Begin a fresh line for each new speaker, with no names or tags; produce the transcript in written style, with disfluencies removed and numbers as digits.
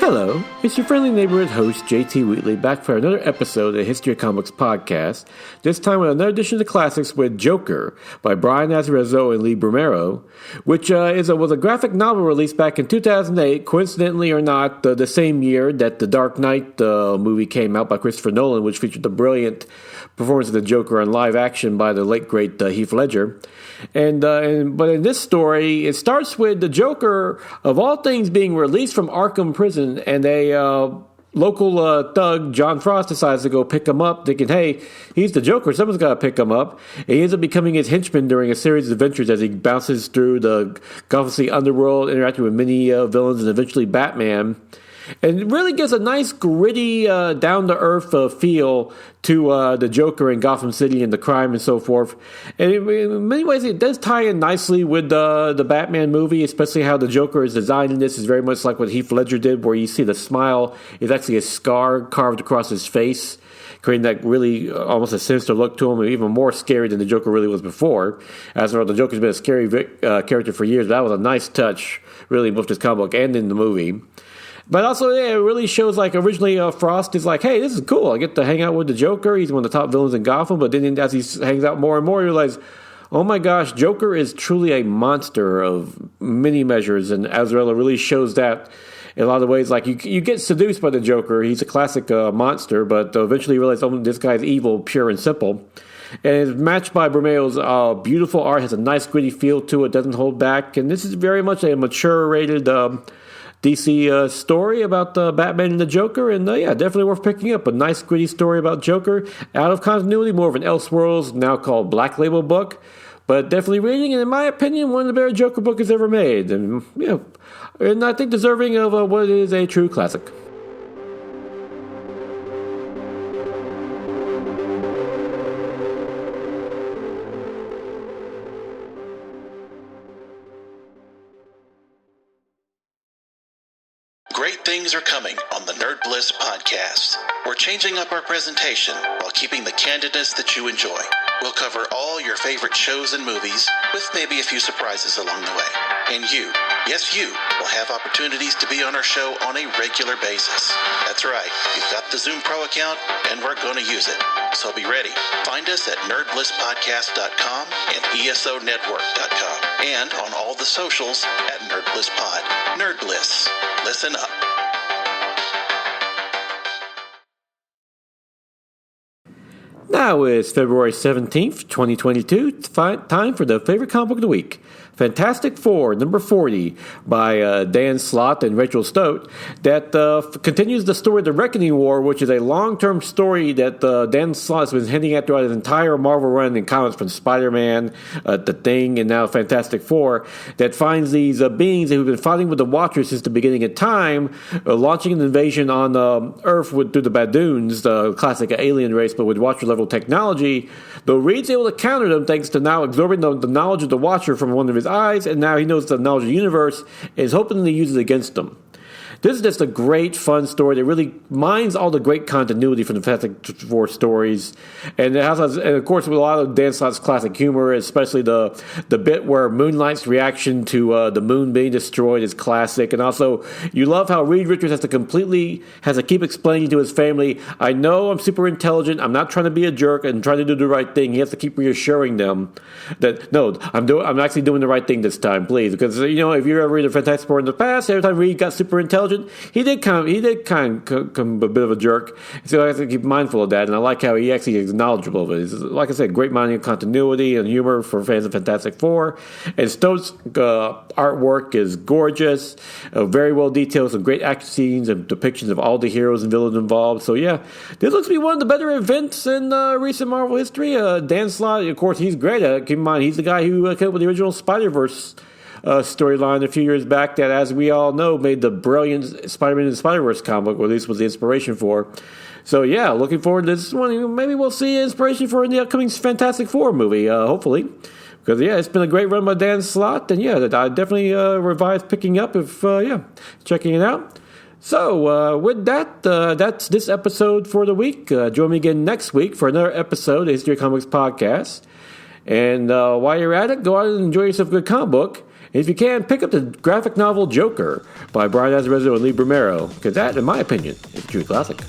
Hello, it's your friendly neighborhood host, JT Wheatley, back for another episode of the History of Comics podcast, this time with another edition of the classics with Joker by Brian Azzarello Lee Bermejo, which was a graphic novel released back in 2008, coincidentally or not, the same year that The Dark Knight movie came out by Christopher Nolan, which featured the brilliant performance of the Joker on live action by the late, great Heath Ledger. But in this story, it starts with the Joker, of all things, being released from Arkham Prison, and a local thug, John Frost, decides to go pick him up, thinking, hey, he's the Joker, someone's got to pick him up. And he ends up becoming his henchman during a series of adventures as he bounces through the Gotham City underworld, interacting with many villains and eventually Batman. And it really gives a nice, gritty, down-to-earth feel to the Joker in Gotham City and the crime and so forth. And in many ways, it does tie in nicely with the Batman movie, especially how the Joker is designed in this is very much like what Heath Ledger did, where you see the smile is actually a scar carved across his face, creating that really almost a sinister look to him, and even more scary than the Joker really was before. As well, the Joker's been a scary character for years, but that was a nice touch, really, in both this comic book and in the movie. But also, yeah, it really shows, like, originally Frost is like, hey, this is cool. I get to hang out with the Joker. He's one of the top villains in Gotham. But then as he hangs out more and more, you realize, oh my gosh, Joker is truly a monster of many measures. And Azzarello really shows that in a lot of ways. Like, you get seduced by the Joker. He's a classic monster. But eventually you realize, oh, this guy's evil, pure and simple. And it's matched by Bermejo's beautiful art. Has a nice, gritty feel to it. Doesn't hold back. And this is very much a mature-rated DC story about Batman and the Joker, and yeah, definitely worth picking up. A nice, gritty story about Joker, out of continuity, more of an Elseworlds, now called Black Label book, but definitely reading, and in my opinion, one of the better Joker books ever made, and yeah, and I think deserving of what is a true classic.
Great things are coming on the Nerd Bliss podcast. We're changing up our presentation while keeping the candidness that you enjoy. We'll cover all your favorite shows and movies, with maybe a few surprises along the way. And you, yes you, will have opportunities to be on our show on a regular basis. That's right, you've got the Zoom Pro account, and we're going to use it. So be ready. Find us at nerdblisspodcast.com and esonetwork.com, and on all the socials at NerdBlissPod. Nerd Bliss. Listen up.
Now is February 17th, 2022. Time for the favorite comic book of the week. Fantastic Four, number 40, by Dan Slott and Rachel Stote, that continues the story of the Reckoning War, which is a long-term story that Dan Slott has been hinting at throughout his entire Marvel run in comics, from Spider-Man, The Thing, and now Fantastic Four, that finds these beings who've been fighting with the Watchers since the beginning of time, launching an invasion on Earth through the Badoons, the classic alien race, but with Watcher-level technology, though Reed's able to counter them thanks to now absorbing the knowledge of the Watcher from one of his eyes, and now he knows the knowledge of the universe, and is hoping to use it against them. This is just a great, fun story that really mines all the great continuity from the Fantastic Four stories. And it has, and of course, with a lot of Dan Slott's classic humor, especially the bit where Moonlight's reaction to the moon being destroyed is classic. And also, you love how Reed Richards has to keep explaining to his family, I know I'm super intelligent, I'm not trying to be a jerk, and trying to do the right thing. He has to keep reassuring them that, no, I'm actually doing the right thing this time, please. Because, you know, if you ever read the Fantastic Four in the past, every time Reed got super intelligent, he did come a bit of a jerk. So I have to keep mindful of that, and I like how he actually is knowledgeable of it. It's, like I said, great minding of continuity and humor for fans of Fantastic Four. And Stote's artwork is gorgeous, very well detailed, some great action scenes and depictions of all the heroes and villains involved. So yeah, this looks to be one of the better events in recent Marvel history. Dan Slott, of course, he's great. Keep in mind, he's the guy who came up with the original Spider-Verse storyline a few years back that, as we all know, made the brilliant Spider-Man and the Spider-Verse comic, or at least was the inspiration for. So yeah, looking forward to this one. Maybe we'll see inspiration for in the upcoming Fantastic Four movie, hopefully. Because yeah, it's been a great run by Dan Slott, and yeah, I definitely revise picking up if checking it out. So, with that, that's this episode for the week. Join me again next week for another episode of the History of Comics podcast. And while you're at it, go out and enjoy yourself a good comic book. And if you can, pick up the graphic novel Joker by Brian Azzarello Lee Bermejo, because that, in my opinion, is a true classic.